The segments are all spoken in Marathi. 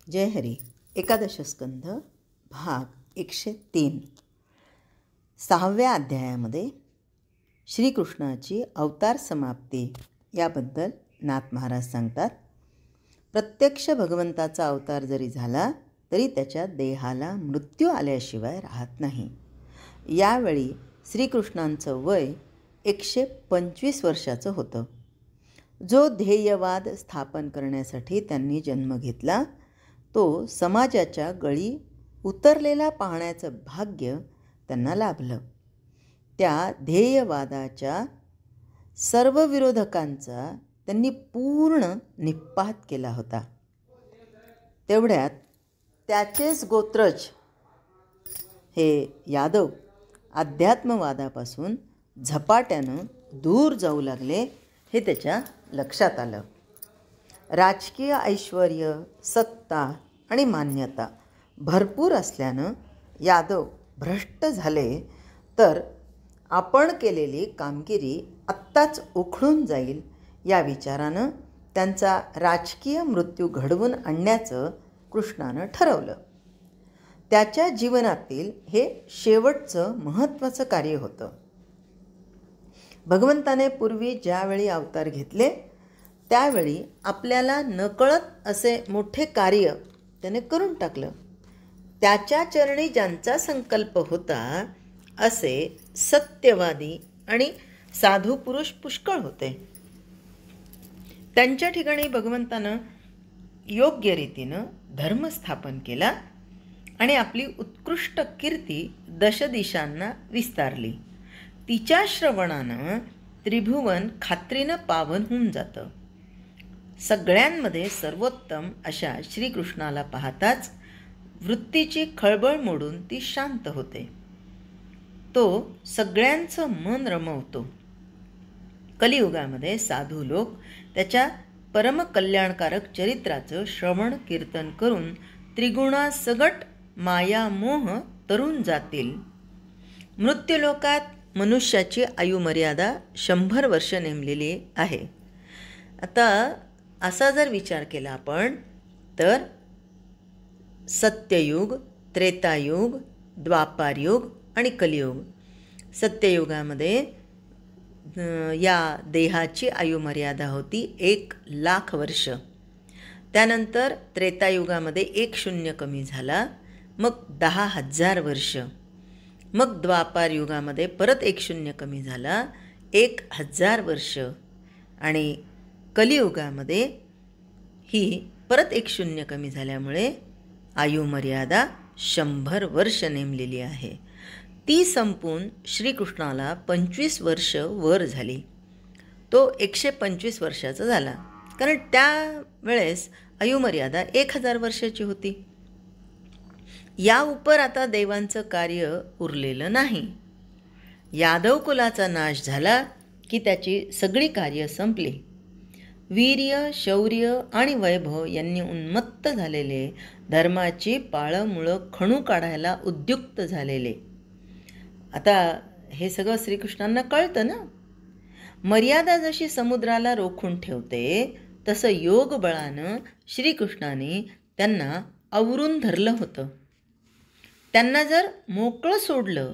जय हरी. एकादश स्कंध भाग 103. 6व्या अध्यायामध्ये श्रीकृष्णाची अवतार समाप्ती याबद्दल नाथ महाराज सांगतात. प्रत्यक्ष भगवंताचा अवतार जरी झाला तरी त्याच्या देहाला मृत्यू आल्याशिवाय राहत नाही. यावेळी श्रीकृष्णांचं वय 125 वर्षाचं होतं. जो ध्येयवाद स्थापन करण्यासाठी त्यांनी जन्म घेतला तो समाजाच्या गळी उतरलेला पाहण्याचं भाग्य त्यांना लाभलं. त्या ध्येयवादाच्या सर्व विरोधकांचा त्यांनी पूर्ण निःपात केला होता. तेवढ्यात त्याचेच गोत्रज हे यादव अध्यात्मवादापासून झपाट्यानं दूर जाऊ लागले हे त्याच्या लक्षात आलं. राजकीय ऐश्वर्य, सत्ता आणि मान्यता भरपूर असल्यानं यादव भ्रष्ट झाले तर आपण केलेली कामगिरी आत्ताच उखळून जाईल या विचारानं त्यांचा राजकीय मृत्यू घडवून आणण्याचं कृष्णानं ठरवलं. त्याच्या जीवनातील हे शेवटचं महत्त्वाचं कार्य होतं. भगवंताने पूर्वी ज्यावेळी अवतार घेतले त्यावेळी आपल्याला नकळत असे मोठे कार्य त्याने करून टाकलं. त्याच्या चरणी ज्यांचा संकल्प होता असे सत्यवादी आणि साधू पुरुष पुष्कळ होते. त्यांच्या ठिकाणी भगवंतानं योग्य रीतीनं धर्म स्थापन केला आणि आपली उत्कृष्ट कीर्ती दशदिशांना विस्तारली. तिच्या श्रवणानं त्रिभुवन खात्रीनं पावन होऊन जातं. सगळ्यांमध्ये सर्वोत्तम अशा श्रीकृष्णाला पाहताच वृत्तीची खळबळ मोडून ती शांत होते. तो सगळ्यांचं मन रमवतो. कलियुगामध्ये साधू लोक त्याच्या परमकल्याणकारक चरित्राचं श्रवण कीर्तन करून त्रिगुणासगट मायामोह तरून जातील. मृत्यूलोकात मनुष्याची आयुमर्यादा 100 वर्ष नेमलेली आहे. आता असा जर विचार केला आपण तर सत्ययुग, त्रेतायुग, द्वापारयुग आणि कलियुग. सत्ययुगामध्ये या देहाची आयुमर्यादा होती 1,00,000 वर्ष. त्यानंतर त्रेतायुगामध्ये 1 शून्य कमी झाला, मग 10,000 वर्ष. मग द्वापारयुगामध्ये परत 1 शून्य कमी झाला, 1,000 वर्ष. आणि कलियुगामध्ये ही परत 1 शून्य कमी झाल्यामुळे आयुमर्यादा 100 वर्ष नेमलेली आहे. ती संपून श्रीकृष्णाला 25 वर्ष वर झाली. तो 125 वर्षाचा झाला, कारण त्यावेळेस आयुमर्यादा 1000 वर्षाची होती. या उपर आता देवांचं कार्य उरलेलं नाही. यादव कुलाचा नाश झाला की त्याची सगळी कार्य संपली. वीर्य, शौर्य आणि वैभव यांनी उन्मत्त झालेले, धर्माची पाळंमुळं खणू काढायला उद्युक्त झालेले. आता हे सगळं श्रीकृष्णांना कळतं ना. मर्यादा जशी समुद्राला रोखून ठेवते तसं योग बळानं श्रीकृष्णाने त्यांना आवरून धरलं होतं. त्यांना जर मोकळं सोडलं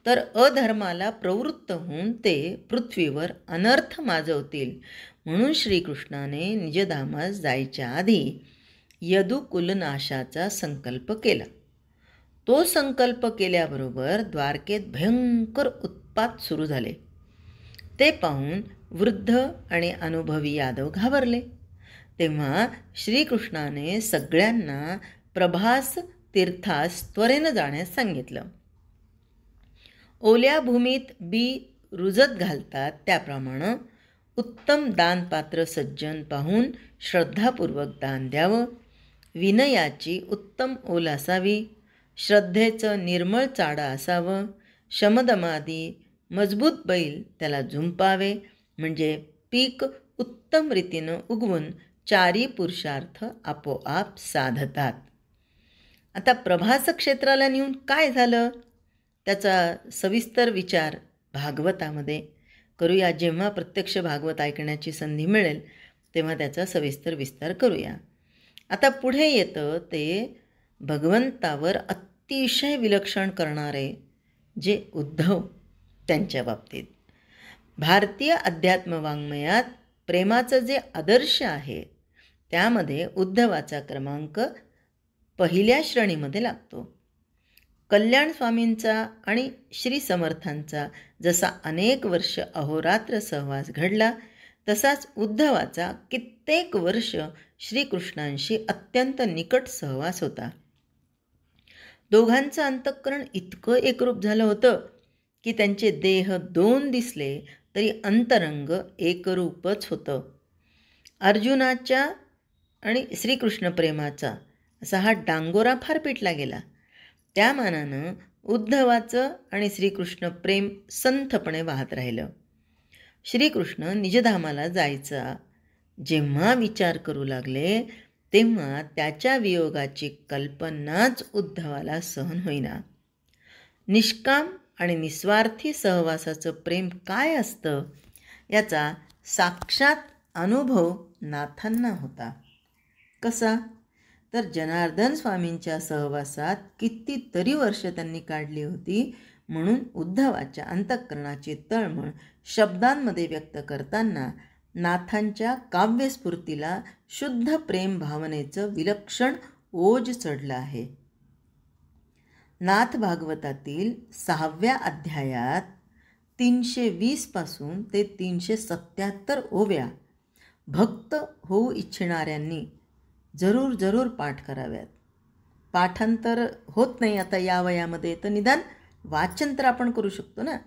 तर अधर्माला प्रवृत्त होऊन ते पृथ्वीवर अनर्थ माजवतील. म्हणून श्रीकृष्णाने निजधामास जायच्या आधी यदुकुलनाशाचा संकल्प केला. तो संकल्प केल्याबरोबर द्वारकेत भयंकर उत्पात सुरू झाले. ते पाहून वृद्ध आणि अनुभवी यादव घाबरले. तेव्हा श्रीकृष्णाने सगळ्यांना प्रभास तीर्थास त्वरेनं जाण्यास सांगितलं. ओल्या भूमीत बी रुजत घालतात त्याप्रमाणे उत्तम दानपात्र सज्जन पाहून श्रद्धापूर्वक दान द्यावं. विनयाची उत्तम ओल असावी. श्रद्धेचं निर्मळ चाडा असावं. शमदमादी मजबूत बैल त्याला झुंपावे, म्हणजे पीक उत्तम रीतीनं उगवून 4 पुरुषार्थ आपोआप साधतात. आता प्रभास क्षेत्राला नेऊन काय झालं त्याचा सविस्तर विचार भागवतामध्ये करूया. जेव्हा प्रत्यक्ष भागवत ऐकण्याची संधी मिळेल तेव्हा त्याचा सविस्तर विस्तार करूया. आता पुढे येतं ते भगवंतावर अतिशय विलक्षण करणारे जे उद्धव त्यांच्या बाबतीत. भारतीय अध्यात्म वाङ्मयात प्रेमाचं जे आदर्श आहे त्यामध्ये उद्धवाचा क्रमांक पहिल्या श्रेणीमध्ये लागतो. कल्याण स्वामींचा आणि श्री समर्थांचा जसा अनेक वर्ष अहोरात्र सहवास घडला, तसाच उद्धवाचा कित्येक वर्ष श्रीकृष्णांशी अत्यंत निकट सहवास होता. दोघांचं अंतःकरण इतकं एकरूप झालं होतं की त्यांचे देह दोन दिसले तरी अंतरंग एकरूपच होतं. अर्जुनाच्या आणि श्रीकृष्ण प्रेमाचा असा हा डांगोरा फार पिटला गेला. त्या मानानं उद्धवाचं आणि श्रीकृष्ण प्रेम संथपणे वाहत राहिलं. श्रीकृष्ण निजधामाला जायचा जेव्हा विचार करू लागले तेव्हा त्याच्या वियोगाची कल्पनाच उद्धवाला सहन होईना. निष्काम आणि निस्वार्थी सहवासाचं प्रेम काय असतं याचा साक्षात अनुभव नाथांना होता. कसा? तर जनार्दन स्वामींच्या सहवासात कितीतरी वर्ष त्यांनी काढली होती, म्हणून उद्धवाच्या अंतःकरणाची तळमळ शब्दांमध्ये व्यक्त करताना नाथांच्या काव्यस्फूर्तीला शुद्ध प्रेम भावनेचं विलक्षण ओज चढलं आहे. नाथ भागवतातील 6व्या अध्यायात 320 पासून ते 377 ओव्या भक्त होऊ इच्छिणाऱ्यांनी जरूर पाठ कराव्यात. पाठांतर होत नाही आता या वयामध्ये, तर निदान वाचन तर आपण करू शकतो ना.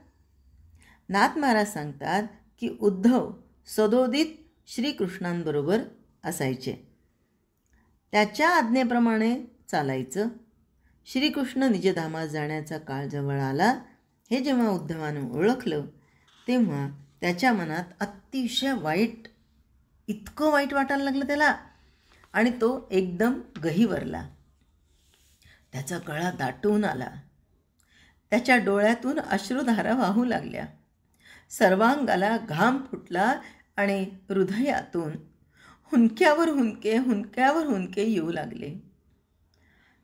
नाथ महाराज सांगतात की उद्धव सदोदित श्रीकृष्णांबरोबर असायचे. त्याच्या आज्ञेप्रमाणे चालायचं. श्रीकृष्ण निजधामात जाण्याचा काळ जवळ आला हे जेव्हा उद्धवानं ओळखलं तेव्हा त्याच्या मनात अतिशय वाईट, इतकं वाईट वाटायला लागलं त्याला, आणि तो एकदम गहिवरला. त्याचा गळा दाटून आला. त्याच्या डोळ्यातून अश्रुधारा वाहू लागल्या. सर्वांगाला घाम फुटला आणि हृदयातून हुंदक्यावर हुंदके येऊ लागले.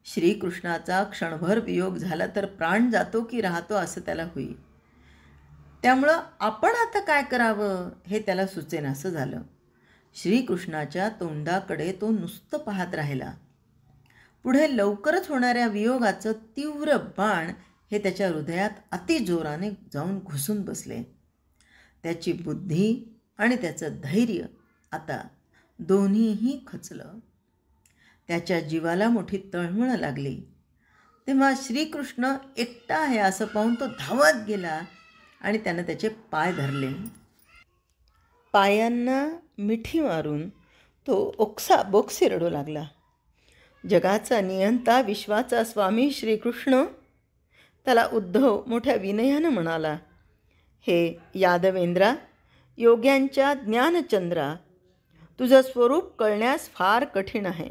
श्रीकृष्णाचा क्षणभर वियोग झाला तर प्राण जातो की राहतो असं त्याला होईल. त्यामुळं आपण आता काय करावं हे त्याला सुचेनासं झालं. श्रीकृष्णाच्या तोंडाकडे तो नुसतं पाहत राहिला. पुढे लवकरच होणाऱ्या वियोगाचं तीव्र बाण हे त्याच्या हृदयात अतिजोराने जाऊन घुसून बसले. त्याची बुद्धी आणि त्याचं धैर्य आता दोन्हीही खचलं. त्याच्या जीवाला मोठी तळमळ लागली. तेव्हा श्रीकृष्ण एकटा आहे असं पाहून तो धावत गेला आणि त्यानं त्याचे पाय धरले. पायांना मिठी मारून तो ओक्साबोक्सी रडू लागला. जगाचा नियंता विश्वाचा स्वामी श्रीकृष्ण त्याला उद्धव मोठ्या विनयानं म्हणाला, हे यादवेंद्रा, योग्यांच्या ज्ञानचंद्रा, तुझं स्वरूप कळण्यास फार कठीण आहे,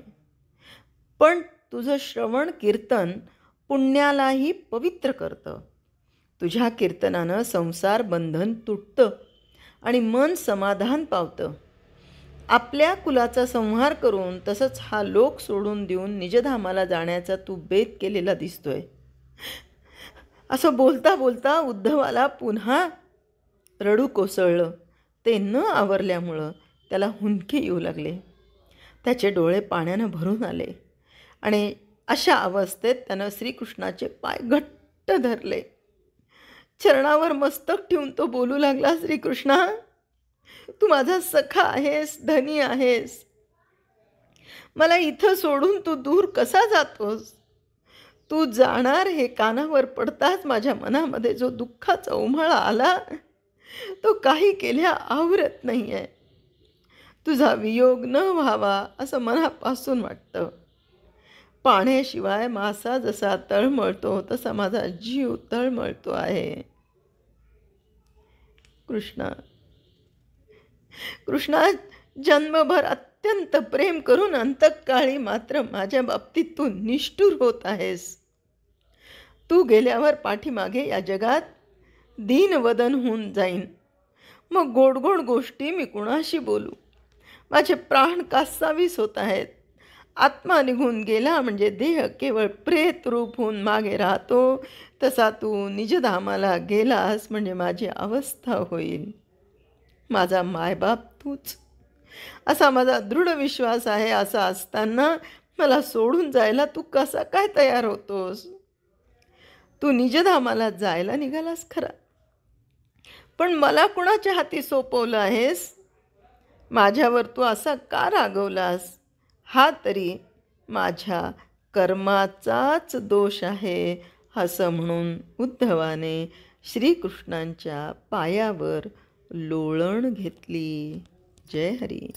पण तुझं श्रवण कीर्तन पुण्यालाही पवित्र करतं. तुझ्या कीर्तनानं संसार बंधन तुटतं आणि मन समाधान पावतं. आपल्या कुलाचा संहार करून तसंच हा लोक सोडून देऊन निजधामाला जाण्याचा तू बेत केलेला दिसतोय. असं बोलता बोलता उद्धवाला पुन्हा रडू कोसळलं. ते न आवरल्यामुळं त्याला हुंदके येऊ लागले. त्याचे डोळे पाण्यानं भरून आले आणि अशा अवस्थेत त्यानं श्रीकृष्णाचे पाय घट्ट धरले. चरणावर मस्तक ठेवून तो बोलू लागला, श्रीकृष्णा, तू माझा सखा आहेस, धनी आहेस. मला इथं सोडून तू दूर कसा जातोस? तू जाणार हे कानावर पडताच माझ्या मनामध्ये जो दुःखाचा उन्हाळा आला तो काही केल्या आवरत नाही आहे. तुझा वियोग न व्हावा असं मनापासून वाटतं. पाण्याशिवाय मासा जसा तळमळतो तसा माझा जीव तळमळतो आहे. कृष्णा, जन्मभर अत्यंत प्रेम करून अंतकाळी मात्र माझ्या बाबतीत तू निष्ठुर होत आहेस. तू गेल्यावर पाठीमागे या जगात दीनवदन होऊन जाईन. मग गोड गोष्टी मी कुणाशी बोलू? माझे प्राण कासावीस होत आहेत. आत्मा निघून गेला म्हणजे देह केवळ प्रेत रूप होऊन मागे राहतो. तसा तू निजधामाला गेलास म्हणजे माझी अवस्था होईल. माझा मायबाप तूच, असा माझा दृढ विश्वास आहे. असा असताना मला सोडून जायला तू कसा काय तयार होतोस? तू निजधामाला जायला निघालास खरा, पण मला कुणाच्या हाती सोपवलं आहेस? माझ्यावर तू असा का रागवलास? हा तरी माझ्या कर्माचाच दोष आहे, असं म्हणून उद्धवाने श्रीकृष्णांच्या पायावर लोळण घेतली. जय हरी.